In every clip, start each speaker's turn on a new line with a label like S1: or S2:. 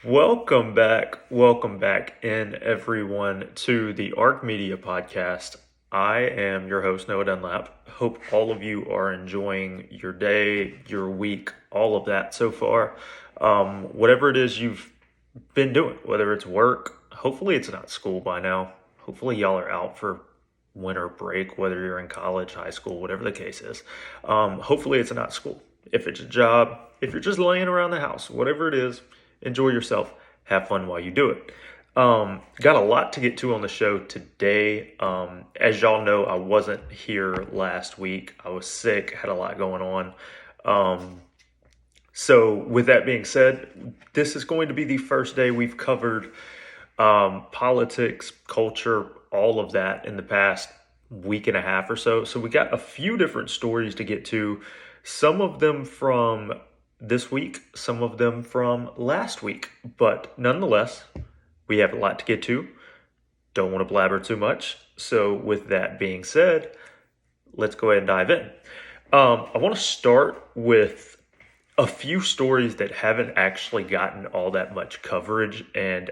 S1: Welcome back in everyone to the ARC Media Podcast. I am your host, Noah Dunlap. Hope all of you are enjoying your day, your week, all of that so far. Whatever it is you've been doing, whether it's work, hopefully it's not school by now. Hopefully y'all are out for winter break, whether you're in college, high school, whatever the case is. Hopefully it's not school. If it's a job, if you're just laying around the house, whatever it is, enjoy yourself. Have fun while you do it. Got a lot to get to on the show today. As y'all know, I wasn't here last week. I was sick, had a lot going on. So with that being said, this is going to be the first day we've covered politics, culture, all of that in the past week and a half or so. So we got a few different stories to get to, some of them from this week, some of them from last week, but nonetheless, we have a lot to get to. Don't want to blabber too much. So with that being said, let's go ahead and dive in. I want to start with a few stories that haven't actually gotten all that much coverage, and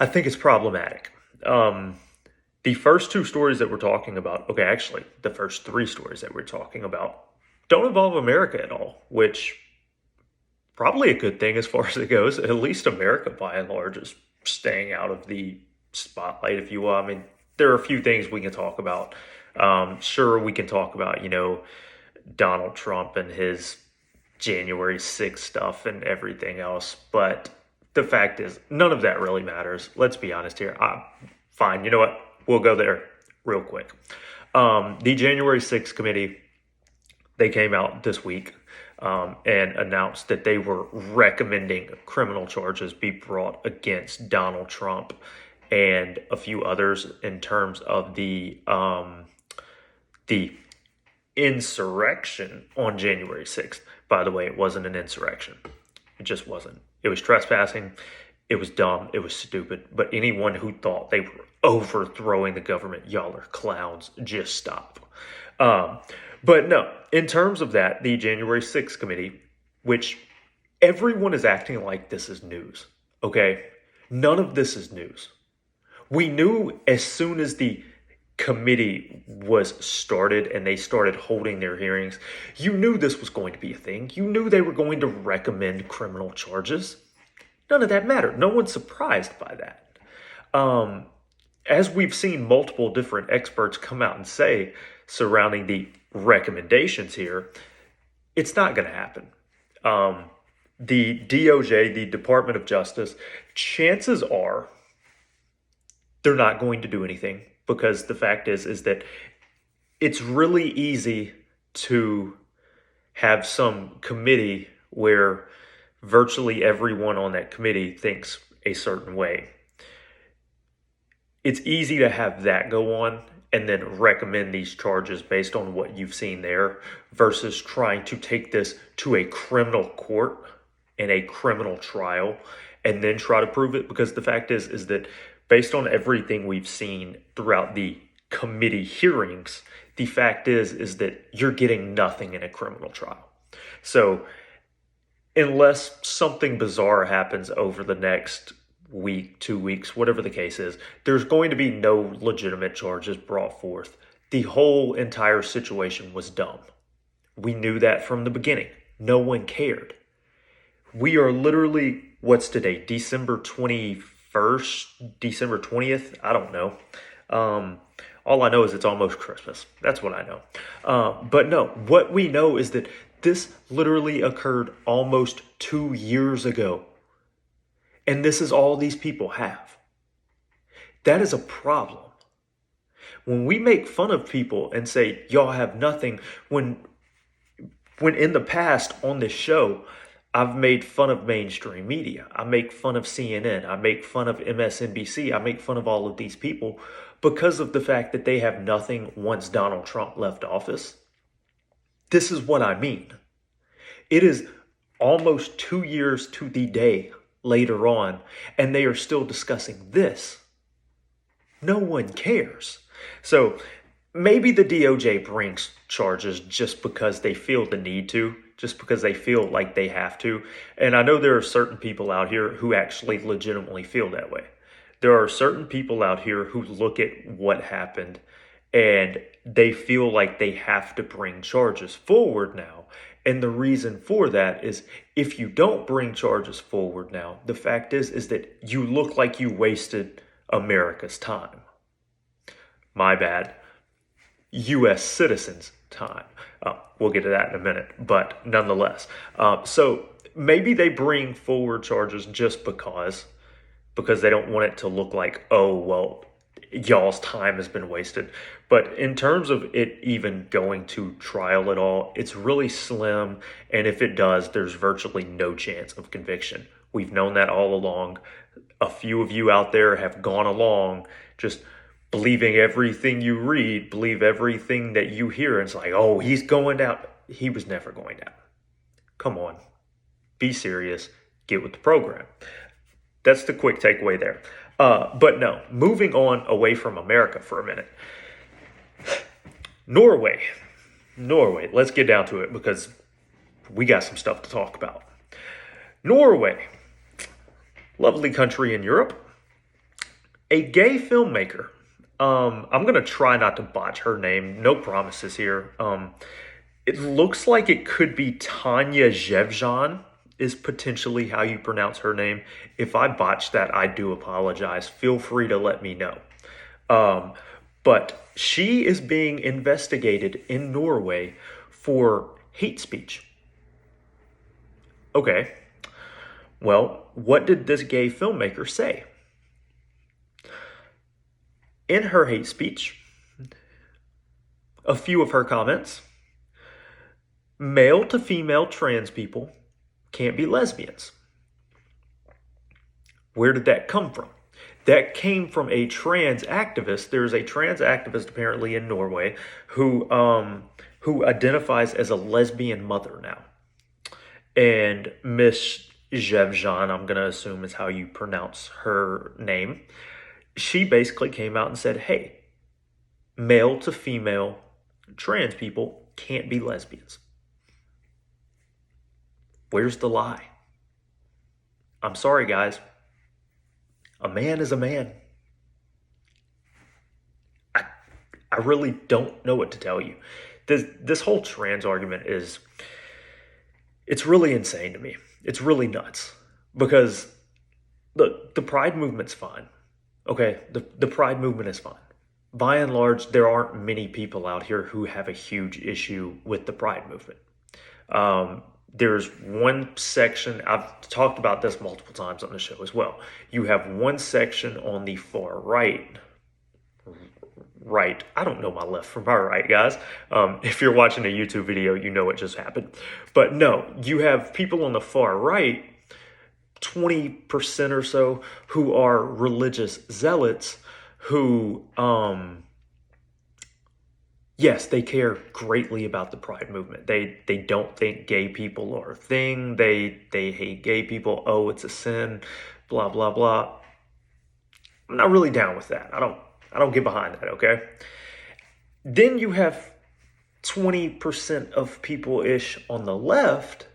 S1: I think it's problematic. The first two stories that we're talking about, the first three stories that we're talking about don't involve America at all, which probably a good thing as far as it goes. At least America, by and large, is staying out of the spotlight, if you will. I mean, there are a few things we can talk about. Sure, we can talk about, Donald Trump and his January 6th stuff and everything else, but the fact is, none of that really matters. Let's be honest here. Fine, you know what? We'll go there real quick. The January 6th committee, they came out this week and announced that they were recommending criminal charges be brought against Donald Trump and a few others in terms of the insurrection on January 6th. By the way, it wasn't an insurrection. It just wasn't. It was trespassing. It was dumb. It was stupid. But anyone who thought they were overthrowing the government, y'all are clowns. Just stop. But no, in terms of that, the January 6th committee, which everyone is acting like this is news, okay? None of this is news. We knew as soon as the committee was started and they started holding their hearings, you knew this was going to be a thing. You knew they were going to recommend criminal charges. None of that mattered. No one's surprised by that. As we've seen multiple different experts come out and say surrounding the recommendations here, it's not going to happen. The DOJ, the Department of Justice, chances are they're not going to do anything, because the fact is that it's really easy to have some committee where virtually everyone on that committee thinks a certain way. It's easy to have that go on and then recommend these charges based on what you've seen there, versus trying to take this to a criminal court and a criminal trial and then try to prove it. Because the fact is that based on everything we've seen throughout the committee hearings, the fact is that you're getting nothing in a criminal trial. So unless something bizarre happens over the next week, 2 weeks, whatever the case is, there's going to be no legitimate charges brought forth. The whole entire situation was dumb. We knew that from the beginning. No one cared. We are literally, what's today? December 21st? December 20th? I don't know. All I know is it's almost Christmas. That's what I know. But no, what we know is that this literally occurred almost 2 years ago. And this is all these people have. That is a problem. When we make fun of people and say, y'all have nothing, when in the past on this show, I've made fun of mainstream media. I make fun of CNN. I make fun of MSNBC. I make fun of all of these people because of the fact that they have nothing once Donald Trump left office. This is what I mean. It is almost 2 years to the day later on, and they are still discussing this. No one cares. So maybe the DOJ brings charges just because they feel the need to, just because they feel like they have to. And I know there are certain people out here who actually legitimately feel that way. There are certain people out here who look at what happened and they feel like they have to bring charges forward now. And the reason for that is if you don't bring charges forward now, the fact is that you look like you wasted America's time. My bad. U.S. citizens' time. We'll get to that in a minute, but nonetheless. So maybe they bring forward charges just because they don't want it to look like, oh, well, y'all's time has been wasted. But in terms of it even going to trial at all, it's really slim. And if it does, there's virtually no chance of conviction. We've known that all along. A few of you out there have gone along just believing everything you read, believe everything that you hear. And it's like, oh, he's going down. He was never going down. Come on. Be serious. Get with the program. That's the quick takeaway there. But no, moving on away from America for a minute. Norway, let's get down to it because we got some stuff to talk about. Norway, lovely country in Europe. A gay filmmaker. I'm going to try not to botch her name. No promises here. It looks like it could be Tanya Zhevjan is potentially how you pronounce her name. If I botch that, I do apologize. Feel free to let me know. But she is being investigated in Norway for hate speech. Okay. Well, what did this gay filmmaker say? In her hate speech, a few of her comments: male to female trans people can't be lesbians. Where did that come from? That came from a trans activist. There's a trans activist apparently in Norway who identifies as a lesbian mother now. And Miss Zhevjan, I'm going to assume is how you pronounce her name, she basically came out and said, hey, male to female trans people can't be lesbians. Where's the lie? I'm sorry, guys. A man is a man. I really don't know what to tell you. This whole trans argument it's really insane to me. It's really nuts. Because look, the pride movement's fine. Okay, the pride movement is fine. By and large, there aren't many people out here who have a huge issue with the pride movement. There's one section, I've talked about this multiple times on the show as well. You have one section on the far right. I don't know my left from my right, guys. If you're watching a YouTube video, you know what just happened. But no, you have people on the far right, 20% or so, who are religious zealots who, yes, they care greatly about the pride movement. They don't think gay people are a thing. They hate gay people. Oh, it's a sin, blah, blah, blah. I'm not really down with that. I don't get behind that, okay? Then you have 20% of people-ish on the left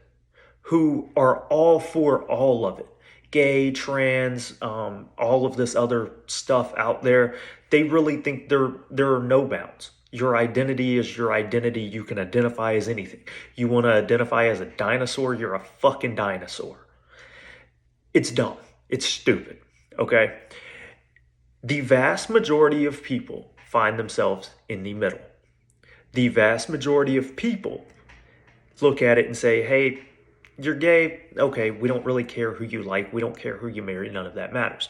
S1: who are all for all of it. Gay, trans, all of this other stuff out there. They really think there are no bounds. Your identity is your identity. You can identify as anything. You want to identify as a dinosaur, you're a fucking dinosaur. It's dumb. It's stupid, okay? The vast majority of people find themselves in the middle. The vast majority of people look at it and say, hey, you're gay. Okay, we don't really care who you like. We don't care who you marry. None of that matters.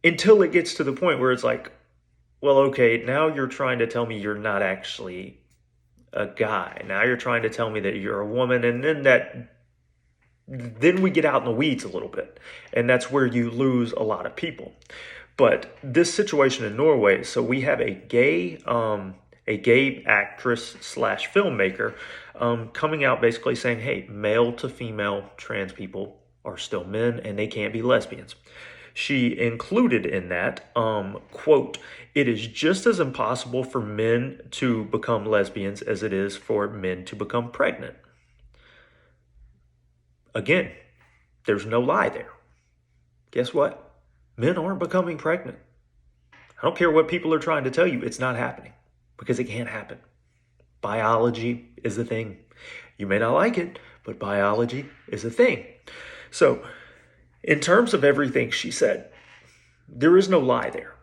S1: Until it gets to the point where it's like, well, okay, now you're trying to tell me you're not actually a guy. Now you're trying to tell me that you're a woman. And then we get out in the weeds a little bit. And that's where you lose a lot of people. But this situation in Norway, so we have a gay actress / filmmaker coming out basically saying, hey, male to female trans people are still men and they can't be lesbians. She included in that, quote, "It is just as impossible for men to become lesbians as it is for men to become pregnant." Again, there's no lie there. Guess what? Men aren't becoming pregnant. I don't care what people are trying to tell you, it's not happening because it can't happen. Biology is a thing. You may not like it, but biology is a thing. So, in terms of everything she said, there is no lie there.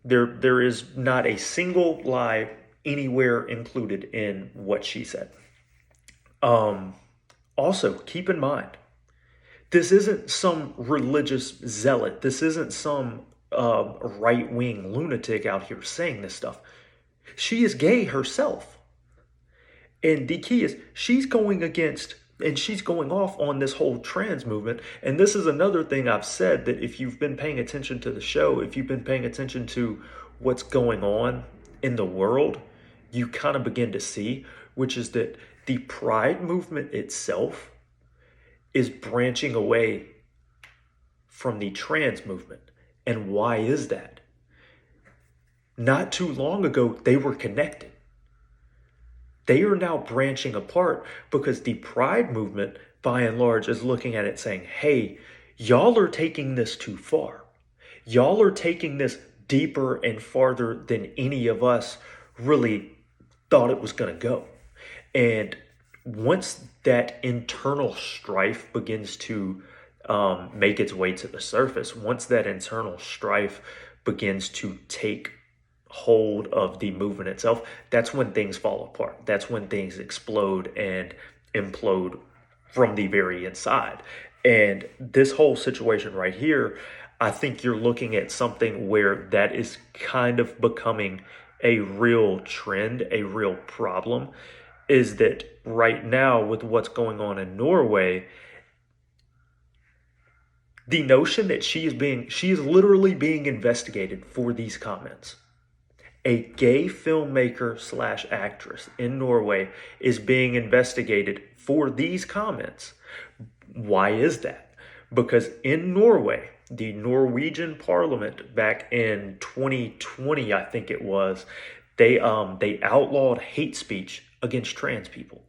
S1: There is not a single lie anywhere included in what she said. Also, keep in mind, this isn't some religious zealot. This isn't some right-wing lunatic out here saying this stuff. She is gay herself. And the key is she's going against and she's going off on this whole trans movement. And this is another thing I've said, that if you've been paying attention to the show, if you've been paying attention to what's going on in the world, you kind of begin to see, which is that the pride movement itself is branching away from the trans movement. And why is that? Not too long ago, they were connected. They are now branching apart because the pride movement, by and large, is looking at it saying, hey, y'all are taking this too far. Y'all are taking this deeper and farther than any of us really thought it was going to go. And once that internal strife begins to make its way to the surface, once that internal strife begins to take hold of the movement itself, that's when things fall apart. That's when things explode and implode from the very inside. And this whole situation right here, I think you're looking at something where that is kind of becoming a real trend, a real problem, is that right now with what's going on in Norway, the notion that she is literally being investigated for these comments. A gay filmmaker / actress in Norway is being investigated for these comments. Why is that? Because in Norway, the Norwegian parliament back in 2020, I think it was, they outlawed hate speech against trans people.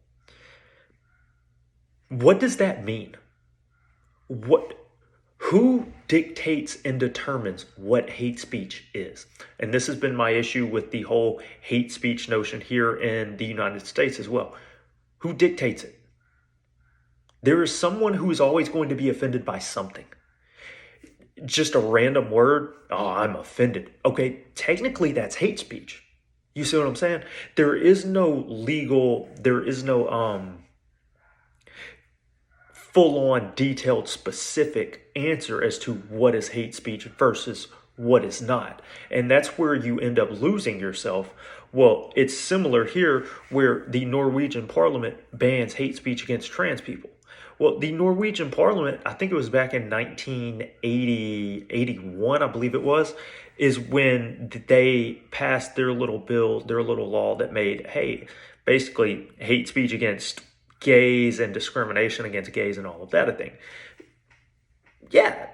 S1: What does that mean? Who dictates and determines what hate speech is? And this has been my issue with the whole hate speech notion here in the United States as well. Who dictates it? There is someone who is always going to be offended by something. Just a random word, oh, I'm offended. Okay, technically that's hate speech. You see what I'm saying? There is no full-on, detailed, specific answer as to what is hate speech versus what is not. And that's where you end up losing yourself. Well, it's similar here where the Norwegian parliament bans hate speech against trans people. Well, the Norwegian parliament, I think it was back in 1980, 81, I believe it was, is when they passed their little bill, their little law that made, hey, basically hate speech against gays and discrimination against gays and all of that a thing. Yeah,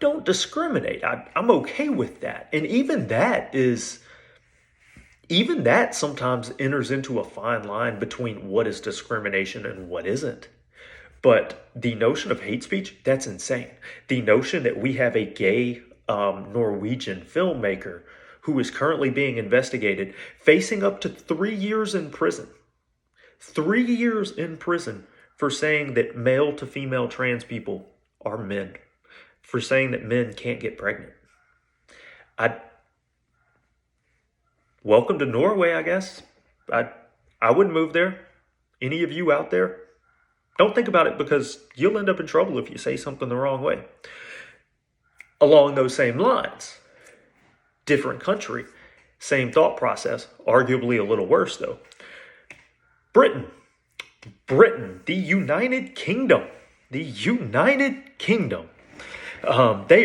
S1: don't discriminate. I'm okay with that. And even that sometimes enters into a fine line between what is discrimination and what isn't. But the notion of hate speech, that's insane. The notion that we have a gay Norwegian filmmaker who is currently being investigated, facing up to 3 years in prison. 3 years in prison for saying that male to female trans people are men, for saying that men can't get pregnant. Welcome to Norway, I guess. I wouldn't move there. Any of you out there, don't think about it, because you'll end up in trouble if you say something the wrong way. Along those same lines, different country, same thought process, arguably a little worse though. Britain, the United Kingdom. They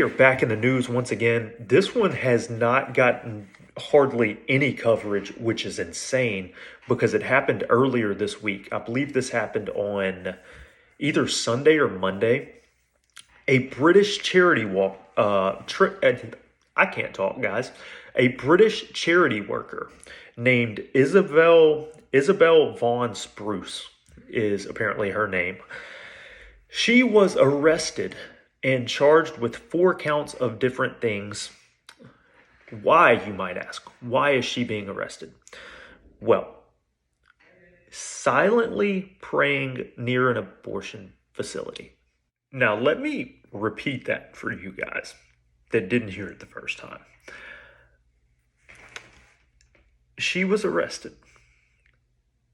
S1: are back in the news once again. This one has not gotten hardly any coverage, which is insane because it happened earlier this week. I believe this happened on either Sunday or Monday. A British charity I can't talk, guys. A British charity worker named Isabel Von Spruce is apparently her name. She was arrested and charged with 4 counts of different things. Why, you might ask? Why is she being arrested? Well, silently praying near an abortion facility. Now, let me repeat that for you guys that didn't hear it the first time. She was arrested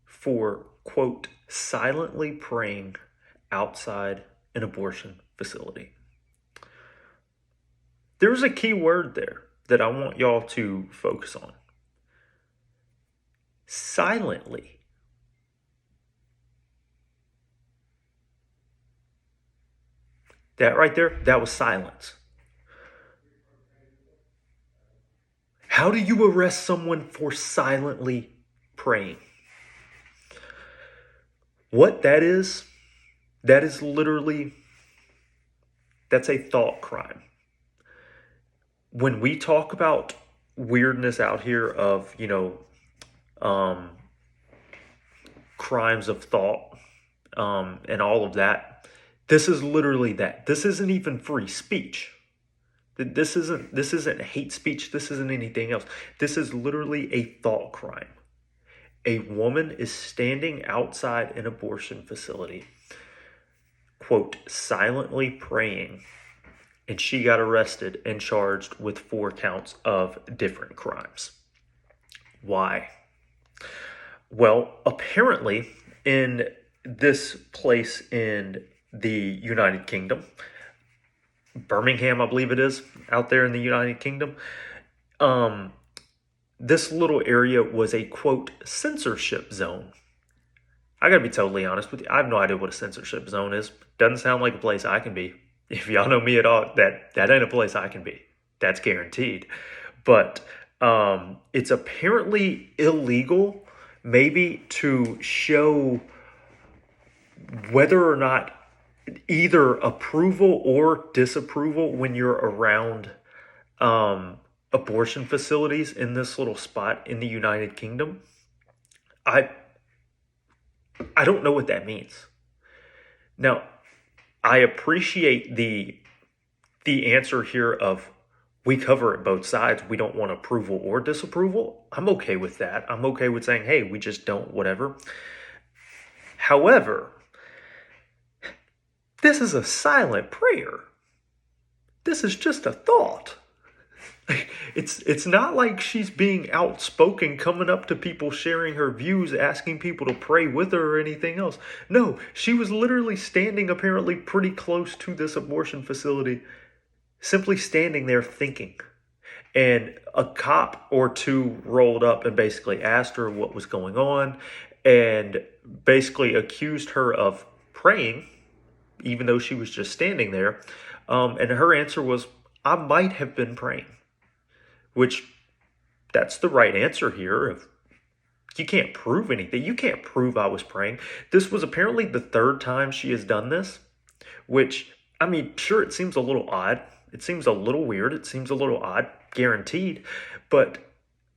S1: for, quote, silently praying outside an abortion facility. There's a key word there that I want y'all to focus on. Silently. That right there, that was silence. How do you arrest someone for silently praying? What that is literally, that's a thought crime. When we talk about weirdness out here of, crimes of thought, and all of that, this is literally that. This isn't even free speech. This isn't hate speech. This isn't anything else. This is literally a thought crime. A woman is standing outside an abortion facility, quote, silently praying, and she got arrested and charged with 4 counts of different crimes. Why? Well, apparently in this place in the United Kingdom, Birmingham, I believe it is, out there in the United Kingdom, this little area was a, quote, censorship zone. I gotta be totally honest with you. I have no idea what a censorship zone is. Doesn't sound like a place I can be. If y'all know me at all, that ain't a place I can be. That's guaranteed. But it's apparently illegal, maybe to show whether or not either approval or disapproval when you're around abortion facilities in this little spot in the United Kingdom. I don't know what that means. Now, I appreciate the answer here of we cover it both sides. We don't want approval or disapproval. I'm okay with that. I'm okay with saying, hey, we just don't, whatever. However, this is a silent prayer. This is just a thought. It's not like she's being outspoken, coming up to people, sharing her views, asking people to pray with her or anything else. No, she was literally standing apparently pretty close to this abortion facility, simply standing there thinking. And a cop or two rolled up and basically asked her what was going on and basically accused her of praying, even though she was just standing there. And her answer was, I might have been praying. Which, that's the right answer here. If you can't prove anything. You can't prove I was praying. This was apparently the 3rd time she has done this, which, I mean, sure, it seems a little odd. It seems a little weird. It seems a little odd, guaranteed. But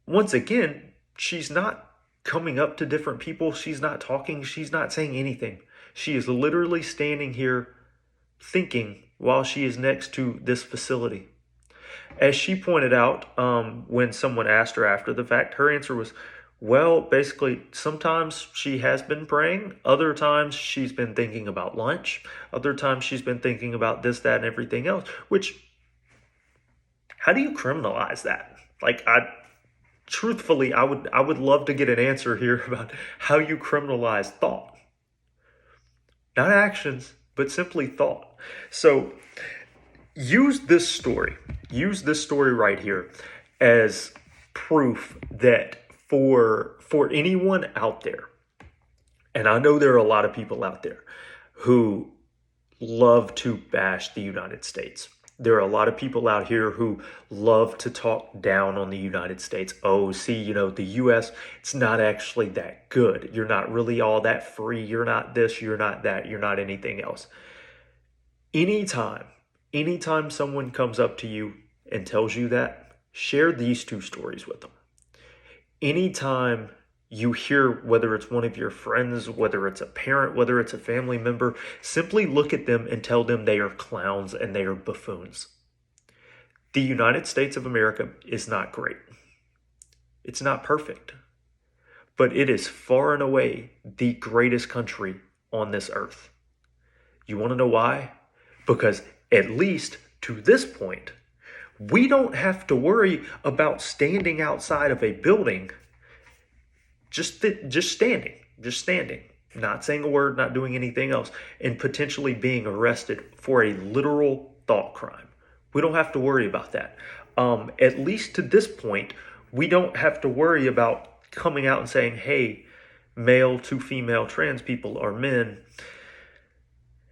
S1: once again, she's not coming up to different people. She's not talking. She's not saying anything. She is literally standing here thinking while she is next to this facility. As she pointed out, when someone asked her after the fact, her answer was, well, basically, sometimes she has been praying. Other times she's been thinking about lunch. Other times she's been thinking about this, that, and everything else. Which, how do you criminalize that? Like, truthfully, I would love to get an answer here about how you criminalize thought. Not actions, but simply thought. So, use this story right here as proof that for anyone out there, and I know there are a lot of people out there who love to bash the United States. There are a lot of people out here who love to talk down on the United States. Oh, see, the U.S., it's not actually that good. You're not really all that free. You're not this, you're not that, you're not anything else. Anytime Anytime someone comes up to you and tells you that, share these two stories with them. Anytime you hear, whether it's one of your friends, whether it's a parent, whether it's a family member, simply look at them and tell them they are clowns and they are buffoons. The United States of America is not great. It's not perfect, but it is far and away the greatest country on this earth. You want to know why? Because at least to this point, we don't have to worry about standing outside of a building, just standing, not saying a word, not doing anything else, and potentially being arrested for a literal thought crime. We don't have to worry about that. At least to this point, we don't have to worry about coming out and saying, hey, male to female trans people are men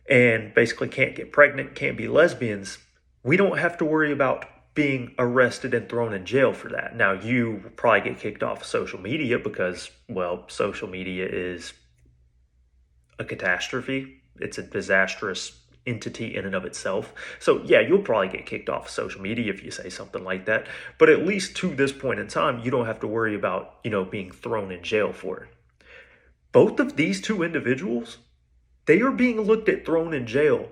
S1: and basically can't get pregnant, can't be lesbians. We don't have to worry about being arrested and thrown in jail for that. Now, you will probably get kicked off of social media because, well, social media is a catastrophe. It's a disastrous entity in and of itself. So yeah, you'll probably get kicked off of social media if you say something like that. But at least to this point in time, you don't have to worry about, being thrown in jail for it. Both of these two individuals, they are being looked at thrown in jail.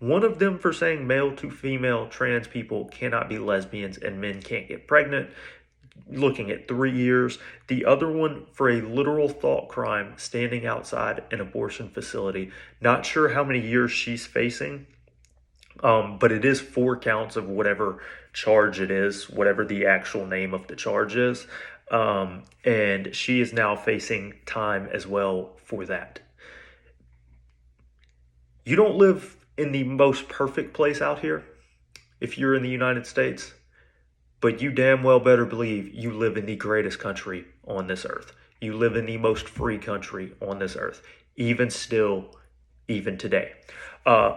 S1: One of them for saying male to female trans people cannot be lesbians and men can't get pregnant, looking at 3 years. The other one for a literal thought crime, standing outside an abortion facility. Not sure how many years she's facing, but it is 4 counts of whatever charge it is, whatever the actual name of the charge is. And she is now facing time as well for that. You don't live in the most perfect place out here if you're in the United States, but you damn well better believe you live in the greatest country on this earth. You live in the most free country on this earth, even still, even today.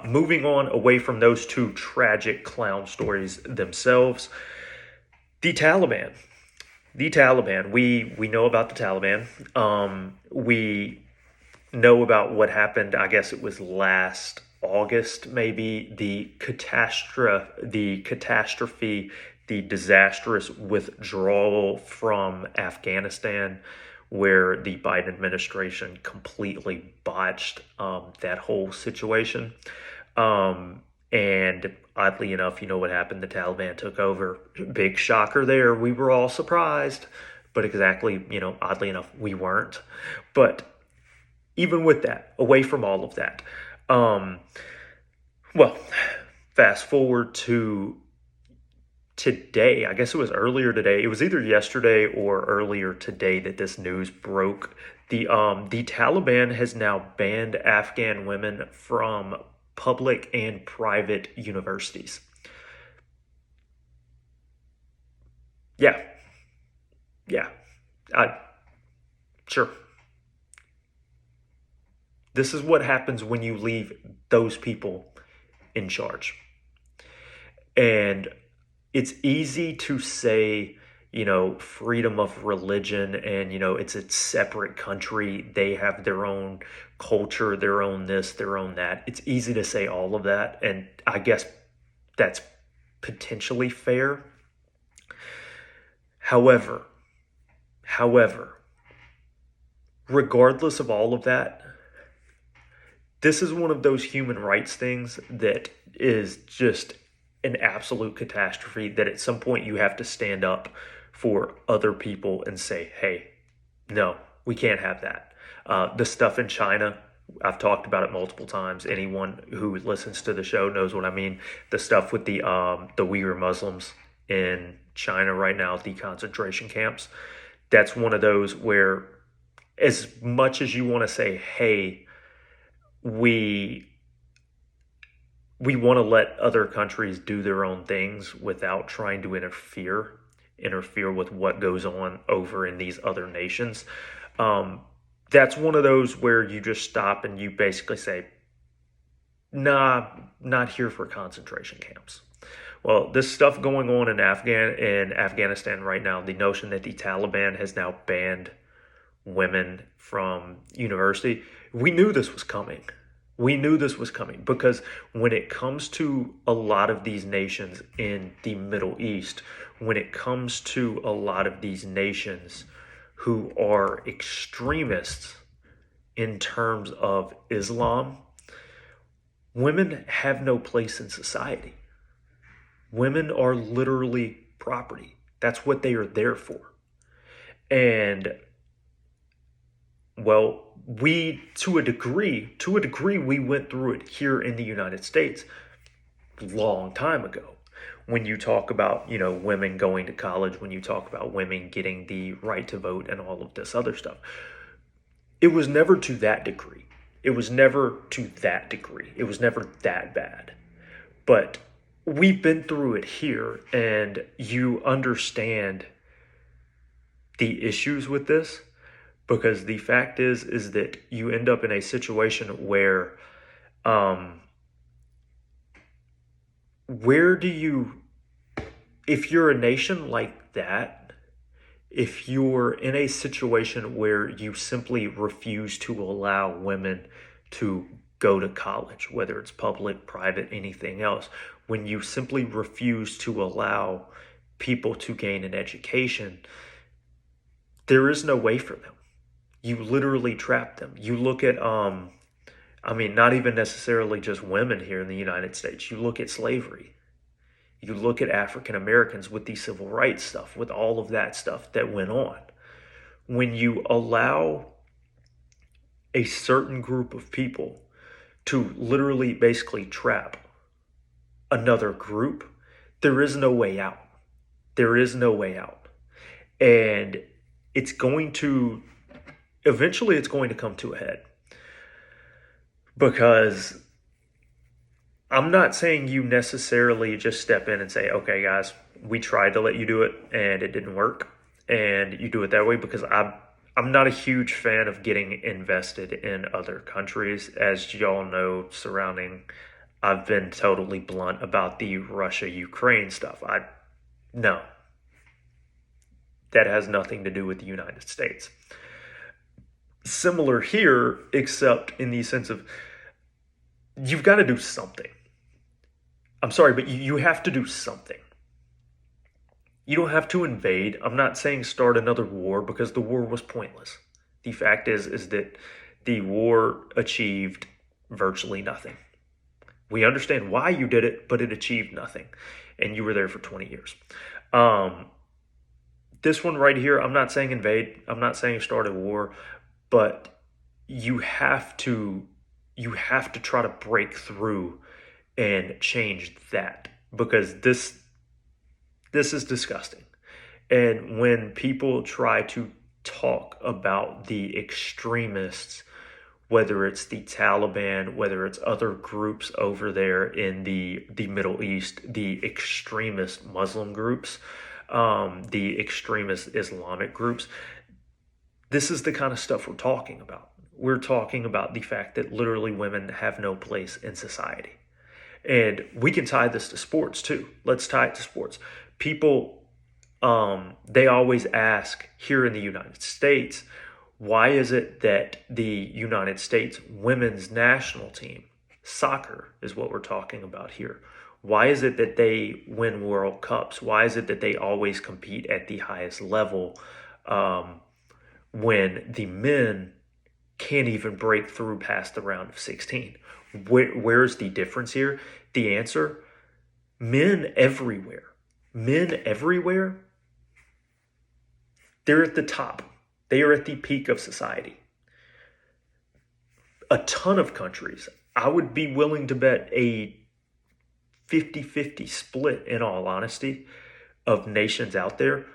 S1: Moving on away from those two tragic clown stories themselves, the Taliban. The Taliban. We know about the Taliban. We know about what happened, I guess it was last August, maybe, the disastrous withdrawal from Afghanistan, where the Biden administration completely botched that whole situation. And oddly enough, you know what happened? The Taliban took over. Big shocker there. We were all surprised, but exactly, oddly enough, we weren't. But even with that, away from all of that, well, fast forward to today. I guess it was earlier today. It was either yesterday or earlier today that this news broke. The Taliban has now banned Afghan women from public and private universities. Yeah. Sure. This is what happens when you leave those people in charge. And it's easy to say, freedom of religion and, it's a separate country. They have their own culture, their own this, their own that. It's easy to say all of that. And I guess that's potentially fair. However, regardless of all of that, this is one of those human rights things that is just an absolute catastrophe, that at some point you have to stand up for other people and say, hey, no, we can't have that. The stuff in China, I've talked about it multiple times. Anyone who listens to the show knows what I mean. The stuff with the Uyghur Muslims in China right now, the concentration camps, that's one of those where, as much as you want to say, hey, we want to let other countries do their own things without trying to interfere with what goes on over in these other nations. That's one of those where you just stop and you basically say, nah, not here for concentration camps. Well, this stuff going on in Afghanistan right now, the notion that the Taliban has now banned women from university, we knew this was coming. We knew this was coming because when it comes to a lot of these nations in the Middle East, when it comes to a lot of these nations who are extremists in terms of Islam, women have no place in society. Women are literally property. That's what they are there for. And well, to a degree, we went through it here in the United States long time ago. When you talk about, women going to college, when you talk about women getting the right to vote and all of this other stuff, it was never to that degree. It was never to that degree. It was never that bad. But we've been through it here, and you understand the issues with this, because the fact is that you end up in a situation where if you're a nation like that, if you're in a situation where you simply refuse to allow women to go to college, whether it's public, private, anything else, when you simply refuse to allow people to gain an education, there is no way for them. You literally trap them. You look at, not even necessarily just women here in the United States. You look at slavery. You look at African Americans with the civil rights stuff, with all of that stuff that went on. When you allow a certain group of people to literally basically trap another group, there is no way out. There is no way out. And eventually it's going to come to a head. Because I'm not saying you necessarily just step in and say, okay, guys, we tried to let you do it and it didn't work, and you do it that way, because I'm not a huge fan of getting invested in other countries. As y'all know, I've been totally blunt about the Russia-Ukraine stuff. No, that has nothing to do with the United States. Similar here, except in the sense of you've got to do something. I'm sorry, but you have to do something. You don't have to invade. I'm not saying start another war, because the war was pointless. The fact is that the war achieved virtually nothing. We understand why you did it, but it achieved nothing. And you were there for 20 years. This one right here, I'm not saying invade. I'm not saying start a war, but you have to try to break through and change that, because this is disgusting. And when people try to talk about the extremists, whether it's the Taliban, whether it's other groups over there in the Middle East, the extremist Muslim groups, the extremist Islamic groups, this is the kind of stuff we're talking about. We're talking about the fact that literally women have no place in society. And we can tie this to sports too. Let's tie it to sports. People, they always ask here in the United States, why is it that the United States women's national team, soccer is what we're talking about here, why is it that they win World Cups? Why is it that they always compete at the highest level when the men can't even break through past the round of 16? Where's the difference here? The answer, men everywhere, they're at the top. They are at the peak of society. A ton of countries, I would be willing to bet a 50-50 split, in all honesty, of nations out there.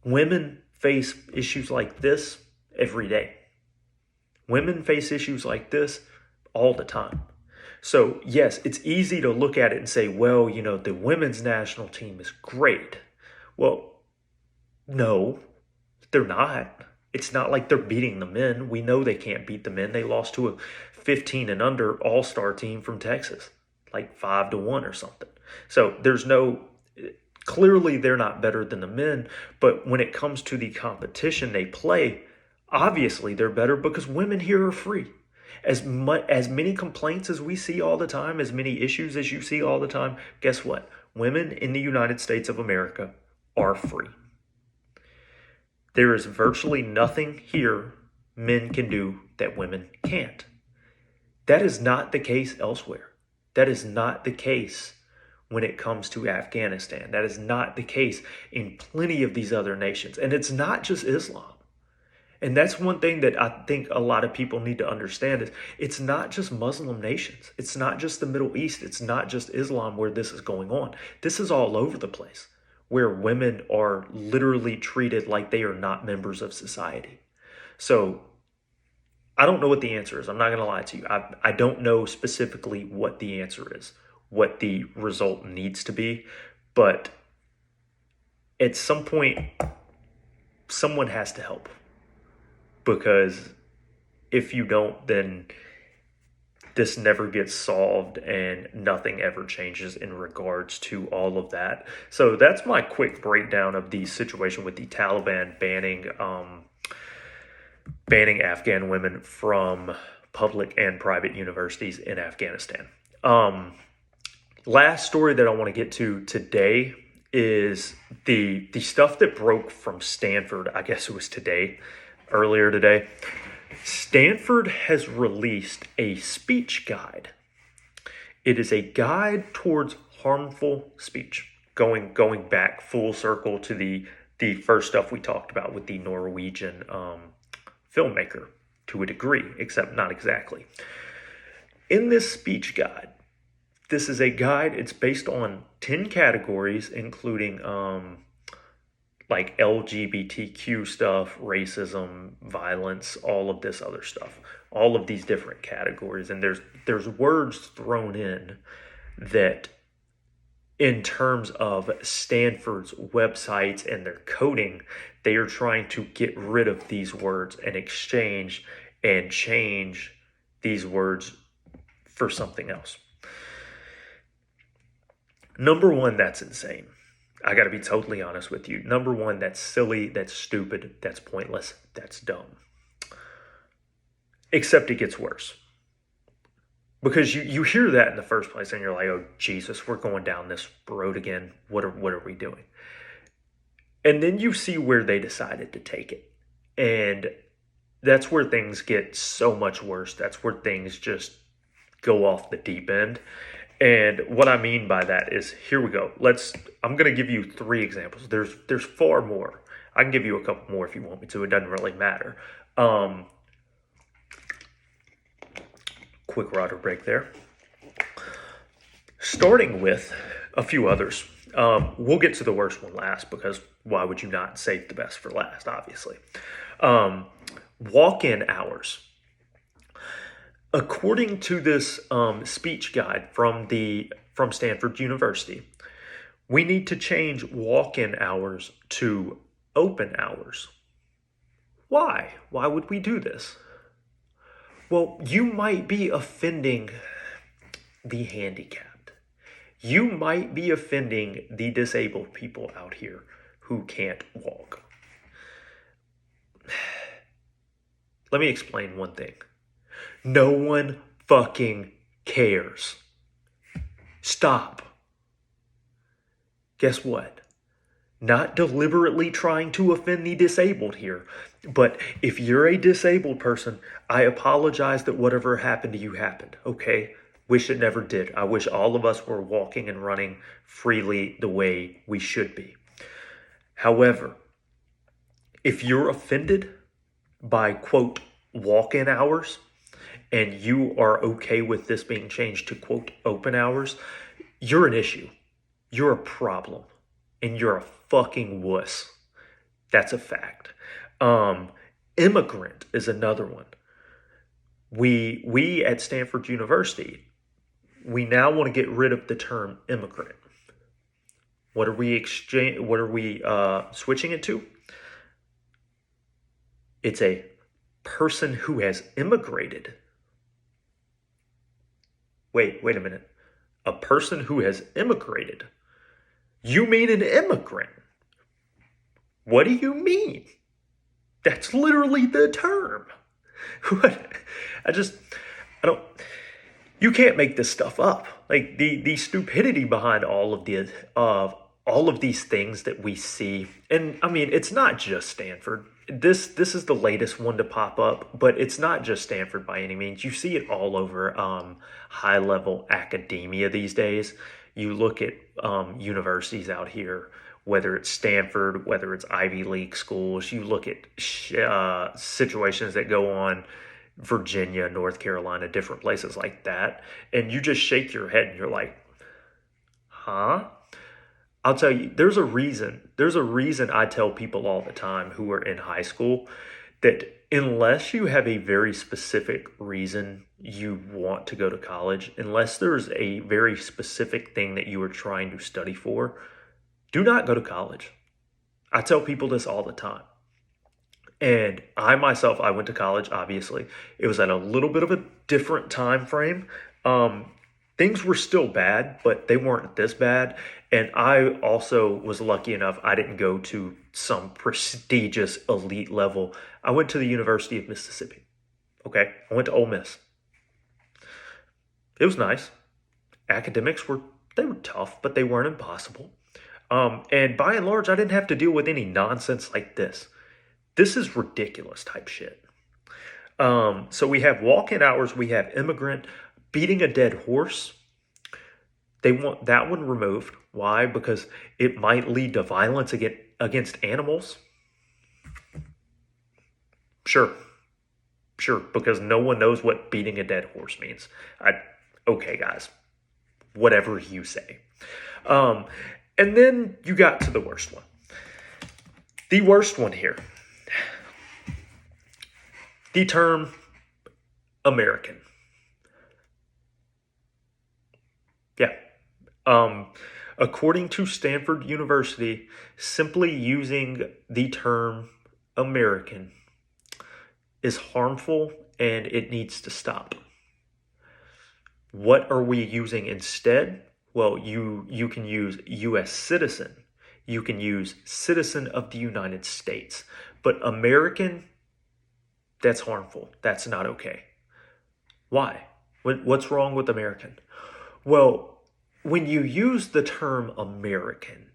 S1: Women face issues like this every day. Women face issues like this all the time. So yes, it's easy to look at it and say, well, the women's national team is great. Well, no, they're not. It's not like they're beating the men. We know they can't beat the men. They lost to a 15 and under all-star team from Texas, like 5-1 or something. So clearly they're not better than the men, but when it comes to the competition they play, obviously they're better, because women here are free. As many complaints as we see all the time, as many issues as you see all the time, guess what? Women in the United States of America are free. There is virtually nothing here men can do that women can't. That is not the case elsewhere. That is not the case when it comes to Afghanistan. That is not the case in plenty of these other nations. And it's not just Islam. And that's one thing that I think a lot of people need to understand is it's not just Muslim nations. It's not just the Middle East. It's not just Islam where this is going on. This is all over the place where women are literally treated like they are not members of society. So I don't know what the answer is. I'm not going to lie to you. I don't know specifically what the answer is, what the result needs to be. But at some point, someone has to help. Because if you don't, then this never gets solved and nothing ever changes in regards to all of that. So that's my quick breakdown of the situation with the Taliban banning Afghan women from public and private universities in Afghanistan. Last story that I want to get to today is the stuff that broke from Stanford. I guess it was earlier today. Stanford has released a speech guide. It is a guide towards harmful speech, going back full circle to the first stuff we talked about with the Norwegian filmmaker to a degree, except not exactly. In this speech guide, this is a guide, it's based on 10 categories, including like LGBTQ stuff, racism, violence, all of this other stuff, all of these different categories. And there's words thrown in that in terms of Stanford's websites and their coding, they are trying to get rid of these words and exchange and change these words for something else. Number one, that's insane. I got to be totally honest with you. Number one, that's silly, that's stupid, that's pointless, that's dumb. Except it gets worse. Because you hear that in the first place and you're like, oh, Jesus, we're going down this road again. What are we doing? And then you see where they decided to take it. And that's where things get so much worse. That's where things just go off the deep end. And what I mean by that is, here we go. I'm going to give you 3 examples. There's far more. I can give you a couple more if you want me to. It doesn't really matter. Quick water break there. Starting with a few others. We'll get to the worst one last because why would you not save the best for last, obviously. Walk-in hours. According to this speech guide from Stanford University, we need to change walk-in hours to open hours. Why? Why would we do this? Well, you might be offending the handicapped. You might be offending the disabled people out here who can't walk. Let me explain one thing. No one fucking cares. Stop. Guess what? Not deliberately trying to offend the disabled here, but if you're a disabled person, I apologize that whatever happened to you happened, okay? Wish it never did. I wish all of us were walking and running freely the way we should be. However, if you're offended by, quote, walk-in hours, and you are okay with this being changed to, quote, open hours, you're an issue. You're a problem. And you're a fucking wuss. That's a fact. Immigrant is another one. We at Stanford University, we now want to get rid of the term immigrant. What are we switching it to? It's a person who has immigrated. Wait a minute. A person who has immigrated. You mean an immigrant? What do you mean? That's literally the term. I don't. You can't make this stuff up. Like the stupidity behind all of these things that we see, and I mean, it's not just Stanford. This is the latest one to pop up, but it's not just Stanford by any means. You see it all over high level academia these days. You look at universities out here, whether it's Stanford, whether it's Ivy League schools. You look at situations that go on Virginia, North Carolina, different places like that, and you just shake your head and you're like, huh? I'll tell you, there's a reason. There's a reason I tell people all the time who are in high school that unless you have a very specific reason you want to go to college, unless there's a very specific thing that you are trying to study for, do not go to college. I tell people this all the time. And I myself, I went to college, obviously. It was at a little bit of a different time frame. Things were still bad, but they weren't this bad. And I also was lucky enough, I didn't go to some prestigious elite level. I went to the University of Mississippi. Okay. I went to Ole Miss. It was nice. Academics they were tough, but they weren't impossible. And by and large, I didn't have to deal with any nonsense like this. This is ridiculous type shit. So we have walk-in hours, we have immigrant, beating a dead horse. They want that one removed. Why? Because it might lead to violence against animals. Sure, because no one knows what beating a dead horse means. Okay, guys, whatever you say. And then you got to the worst one. The worst one here. The term American. Yeah. According to Stanford University, simply using the term American is harmful and it needs to stop. What are we using instead? Well, you can use U.S. citizen. You can use citizen of the United States. But American, that's harmful. That's not okay. Why? What's wrong with American? Well, when you use the term American,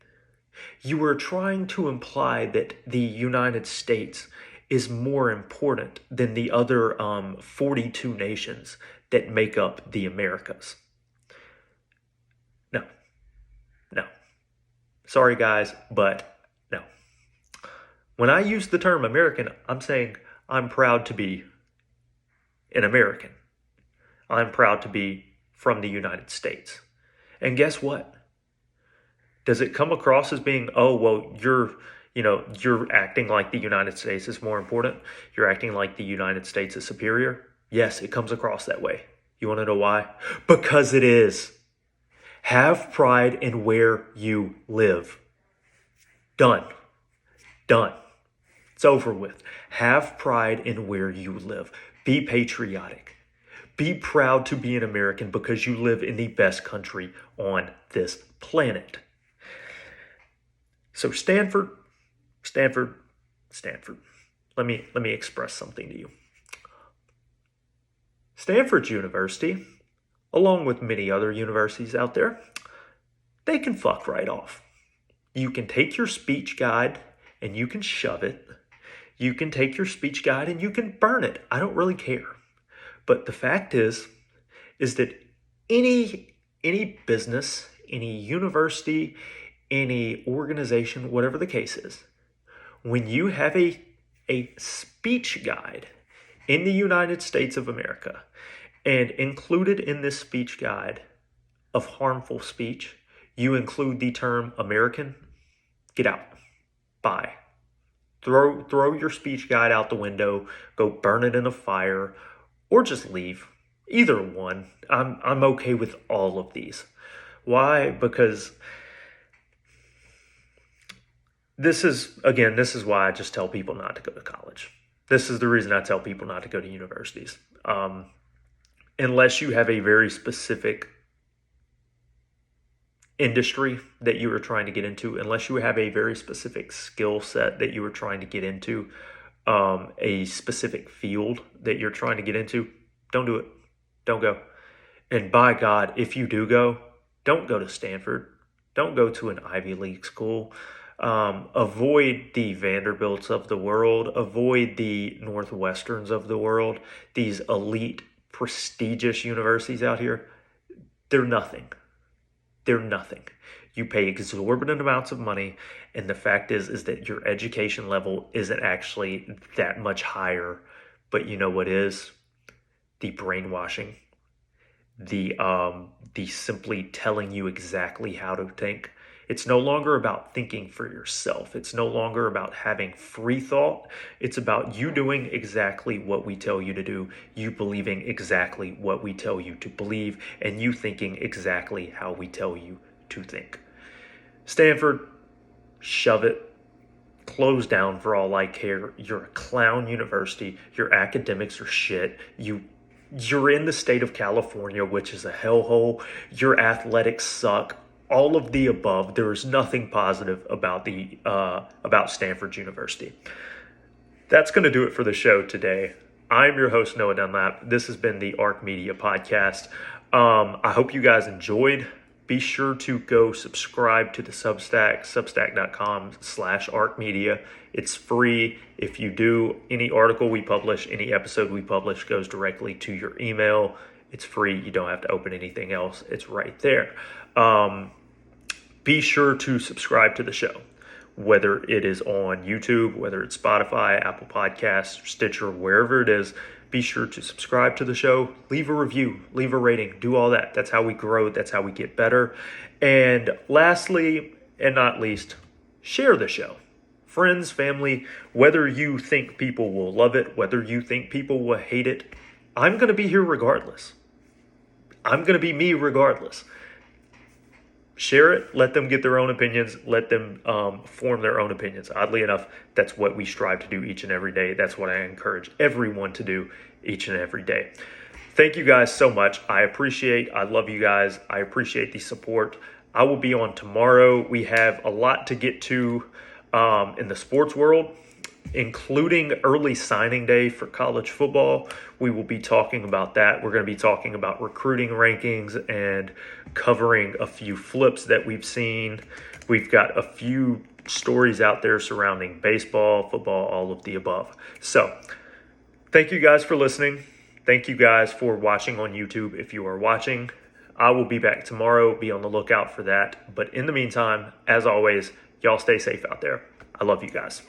S1: you are trying to imply that the United States is more important than the other 42 nations that make up the Americas. No. Sorry, guys, but no. When I use the term American, I'm saying I'm proud to be an American. I'm proud to be from the United States. And guess what? Does it come across as being, oh, well, you're acting like the United States is more important? You're acting like the United States is superior? Yes, it comes across that way. You want to know why? Because it is. Have pride in where you live. Done. It's over with. Have pride in where you live. Be patriotic. Be proud to be an American because you live in the best country on this planet. So Stanford. Let me express something to you. Stanford University, along with many other universities out there, they can fuck right off. You can take your speech guide and you can shove it. You can take your speech guide and you can burn it. I don't really care. But the fact is that any business, any university, any organization, whatever the case is, when you have a speech guide in the United States of America, and included in this speech guide of harmful speech, you include the term American, get out. Bye. Throw your speech guide out the window, go burn it in a fire, or just leave. Either one. I'm okay with all of these. Why? Because this is why I just tell people not to go to college. This is the reason I tell people not to go to universities. Unless you have a very specific industry that you are trying to get into, unless you have a very specific skill set that you are trying to get into, a specific field that you're trying to get into, don't do it. Don't go. And by God, if you do go, don't go to Stanford. Don't go to an Ivy League school. Avoid the Vanderbilts of the world. Avoid the Northwesterns of the world. These elite, prestigious universities out here, they're nothing. They're nothing. You pay exorbitant amounts of money, and the fact is that your education level isn't actually that much higher. But you know what is? The brainwashing, the simply telling you exactly how to think. It's no longer about thinking for yourself. It's no longer about having free thought. It's about you doing exactly what we tell you to do, you believing exactly what we tell you to believe, and you thinking exactly how we tell you to think. Stanford, shove it. Close down for all I care. You're a clown university. Your academics are shit. You're in the state of California, which is a hellhole. Your athletics suck. All of the above. There is nothing positive about about Stanford University. That's going to do it for the show today. I'm your host, Noah Dunlap. This has been the ARC Media Podcast. I hope you guys enjoyed. Be sure to go subscribe to the Substack, substack.com/arcmedia. It's free. If you do, any article we publish, any episode we publish goes directly to your email. It's free. You don't have to open anything else. It's right there. Be sure to subscribe to the show, whether it is on YouTube, whether it's Spotify, Apple Podcasts, Stitcher, wherever it is. Be sure to subscribe to the show, leave a review, leave a rating, do all that. That's how we grow. That's how we get better. And lastly, and not least, share the show. Friends, family, whether you think people will love it, whether you think people will hate it, I'm going to be here regardless. I'm going to be me regardless. Share it, let them get their own opinions, let them form their own opinions. Oddly enough, that's what we strive to do each and every day. That's what I encourage everyone to do each and every day. Thank you guys so much. I love you guys. I appreciate the support. I will be on tomorrow. We have a lot to get to in the sports world, including early signing day for college football. We will be talking about that. We're going to be talking about recruiting rankings and covering a few flips that we've seen. We've got a few stories out there surrounding baseball, football, all of the above. So thank you guys for listening. Thank you guys for watching on YouTube. If you are watching, I will be back tomorrow. Be on the lookout for that. But in the meantime, as always, y'all stay safe out there. I love you guys.